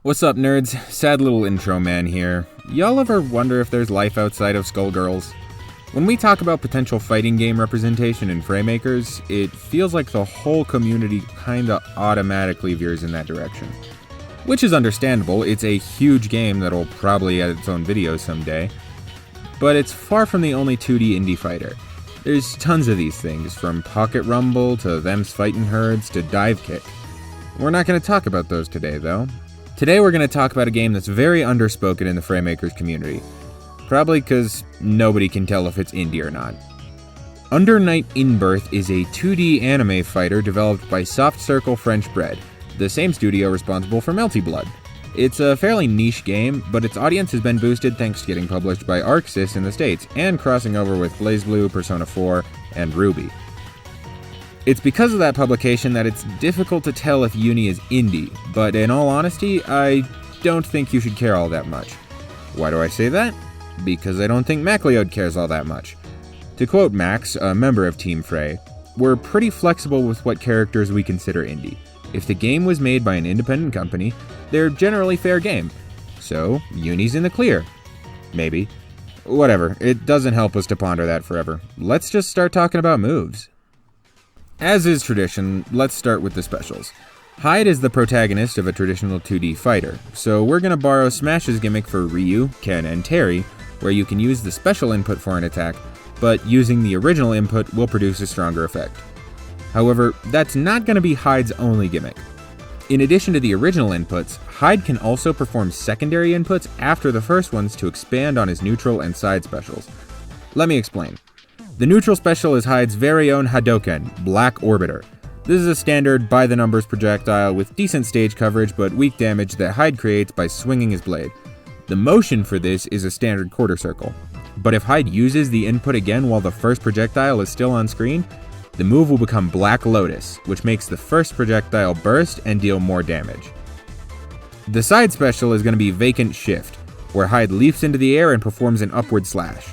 What's up, nerds? Sad little intro man here. Y'all ever wonder if there's life outside of Skullgirls? When we talk about potential fighting game representation in Fraymakers, it feels like the whole community kinda automatically veers in that direction. Which is understandable, it's a huge game that'll probably add its own video someday. But it's far from the only 2D indie fighter. There's tons of these things, from Pocket Rumble to Them's Fightin' Herds to Dive Kick. We're not going to talk about those today, though. Today we're going to talk about a game that's very underspoken in the Fraymakers community. Probably because nobody can tell if it's indie or not. Under Night in Birth is a 2D anime fighter developed by Soft Circle French Bread, the same studio responsible for Melty Blood. It's a fairly niche game, but its audience has been boosted thanks to getting published by ArcSys in the States and crossing over with BlazBlue, Persona 4, and Ruby. It's because of that publication that it's difficult to tell if Uni is indie, but in all honesty, I don't think you should care all that much. Why do I say that? Because I don't think MacLeod cares all that much. To quote Max, a member of Team Frey, "We're pretty flexible with what characters we consider indie. If the game was made by an independent company, they're generally fair game. So, Uni's in the clear. Maybe. Whatever, it doesn't help us to ponder that forever. Let's just start talking about moves." As is tradition, let's start with the specials. Hyde is the protagonist of a traditional 2D fighter, so we're going to borrow Smash's gimmick for Ryu, Ken, and Terry, where you can use the special input for an attack, but using the original input will produce a stronger effect. However, that's not going to be Hyde's only gimmick. In addition to the original inputs, Hyde can also perform secondary inputs after the first ones to expand on his neutral and side specials. Let me explain. The neutral special is Hyde's very own Hadoken, Black Orbiter. This is a standard by-the-numbers projectile with decent stage coverage but weak damage that Hyde creates by swinging his blade. The motion for this is a standard quarter circle. But if Hyde uses the input again while the first projectile is still on screen, the move will become Black Lotus, which makes the first projectile burst and deal more damage. The side special is going to be Vacant Shift, where Hyde leaps into the air and performs an upward slash.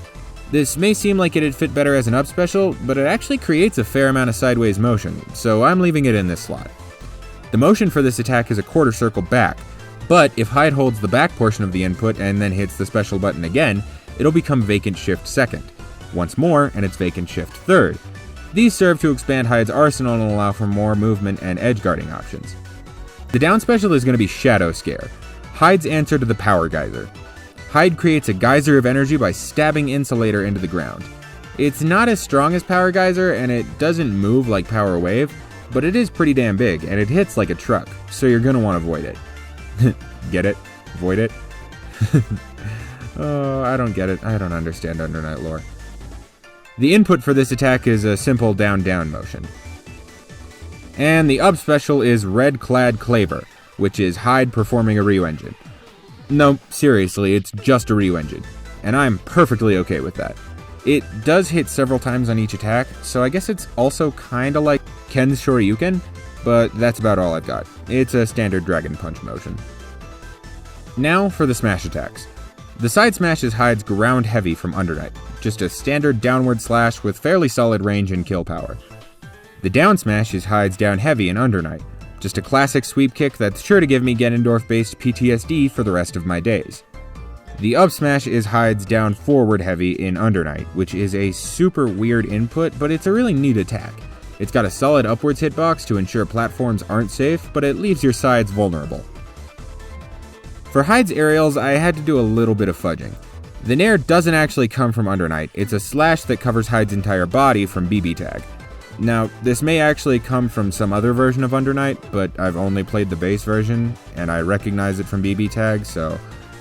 This may seem like it'd fit better as an up special, but it actually creates a fair amount of sideways motion, so I'm leaving it in this slot. The motion for this attack is a quarter circle back, but if Hyde holds the back portion of the input and then hits the special button again, it'll become Vacant Shift second. Once more, and it's Vacant Shift third. These serve to expand Hyde's arsenal and allow for more movement and edge guarding options. The down special is going to be Shadow Scare, Hyde's answer to the Power Geyser. Hyde creates a geyser of energy by stabbing Insulator into the ground. It's not as strong as Power Geyser and it doesn't move like Power Wave, but it is pretty damn big and it hits like a truck, so you're going to want to avoid it. Get it? Avoid it? Oh, I don't get it. I don't understand Under Night lore. The input for this attack is a simple down-down motion. And the up special is Red Clad Claver, which is Hyde performing a Ryu engine. No, seriously, it's just a Ryu engine, and I'm perfectly okay with that. It does hit several times on each attack, so I guess it's also kinda like Ken's Shoryuken, but that's about all I've got. It's a standard Dragon Punch motion. Now for the smash attacks. The side smash is Hyde's Ground Heavy from Under Night, just a standard downward slash with fairly solid range and kill power. The down smash is Hyde's Down Heavy in Under Night, just a classic sweep kick that's sure to give me Ganondorf-based PTSD for the rest of my days. The up smash is Hyde's Down Forward Heavy in Under Night, which is a super weird input, but it's a really neat attack. It's got a solid upwards hitbox to ensure platforms aren't safe, but it leaves your sides vulnerable. For Hyde's aerials, I had to do a little bit of fudging. The Nair doesn't actually come from Under Night, it's a slash that covers Hyde's entire body from BB Tag. Now, this may actually come from some other version of Under Night, but I've only played the base version, and I recognize it from BB Tag, so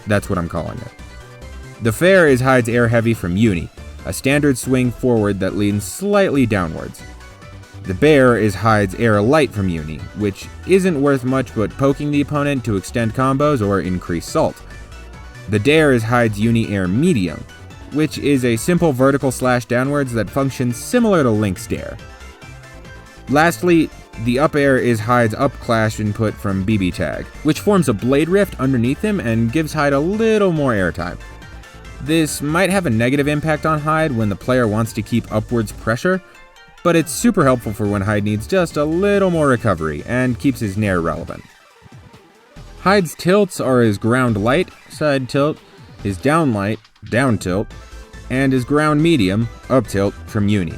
that's what I'm calling it. The Fair is Hyde's Air Heavy from Uni, a standard swing forward that leans slightly downwards. The Bear is Hyde's Air Light from Uni, which isn't worth much but poking the opponent to extend combos or increase salt. The Dare is Hyde's Uni Air Medium, which is a simple vertical slash downwards that functions similar to Link's Dare. Lastly, the Up Air is Hyde's Up Clash input from BB Tag, which forms a blade rift underneath him and gives Hyde a little more airtime. This might have a negative impact on Hyde when the player wants to keep upwards pressure, but it's super helpful for when Hyde needs just a little more recovery and keeps his Nair relevant. Hyde's tilts are his ground light, side tilt, his down light, down tilt, and his ground medium, up tilt, from Uni.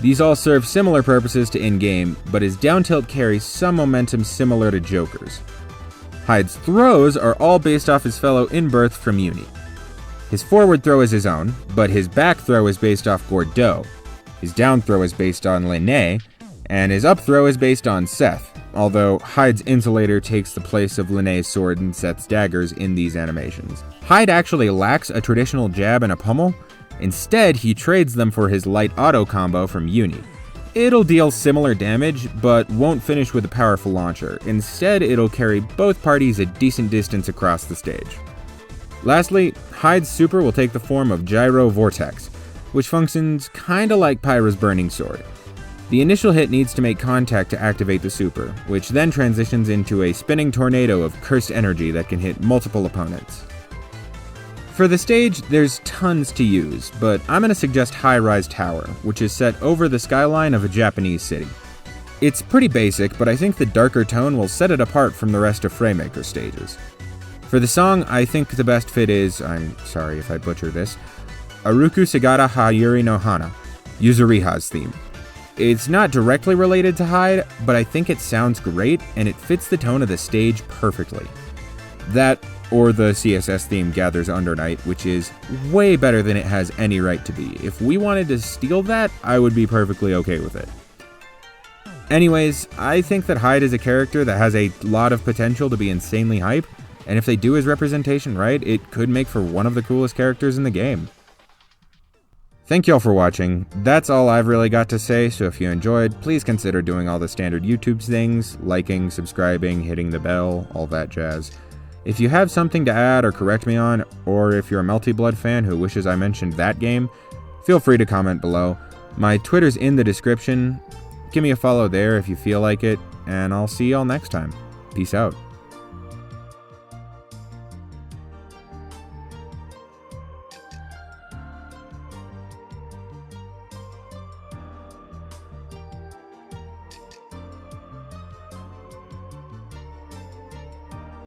These all serve similar purposes to in-game, but his down tilt carries some momentum similar to Joker's. Hyde's throws are all based off his fellow in-birth from Uni. His forward throw is his own, but his back throw is based off Gordeau. His down throw is based on Linné, and his up throw is based on Seth, although Hyde's insulator takes the place of Linné's sword and Seth's daggers in these animations. Hyde actually lacks a traditional jab and a pummel. Instead, he trades them for his light auto combo from Uni. It'll deal similar damage, but won't finish with a powerful launcher. Instead, it'll carry both parties a decent distance across the stage. Lastly, Hyde's super will take the form of Gyro Vortex, which functions kinda like Pyra's Burning Sword. The initial hit needs to make contact to activate the super, which then transitions into a spinning tornado of cursed energy that can hit multiple opponents. For the stage, there's tons to use, but I'm going to suggest High Rise Tower, which is set over the skyline of a Japanese city. It's pretty basic, but I think the darker tone will set it apart from the rest of Fraymakers stages. For the song, I think the best fit is, I'm sorry if I butcher this, Aruku Sagata ha Yuri no Hana, Yuzuriha's theme. It's not directly related to Hyde, but I think it sounds great, and it fits the tone of the stage perfectly. That, or the CSS theme Gathers Under Night, which is way better than it has any right to be. If we wanted to steal that, I would be perfectly okay with it. Anyways, I think that Hyde is a character that has a lot of potential to be insanely hype, and if they do his representation right, it could make for one of the coolest characters in the game. Thank y'all for watching. That's all I've really got to say, so if you enjoyed, please consider doing all the standard YouTube things, liking, subscribing, hitting the bell, all that jazz. If you have something to add or correct me on, or if you're a Melty Blood fan who wishes I mentioned that game, feel free to comment below. My Twitter's in the description. Give me a follow there if you feel like it, and I'll see y'all next time. Peace out.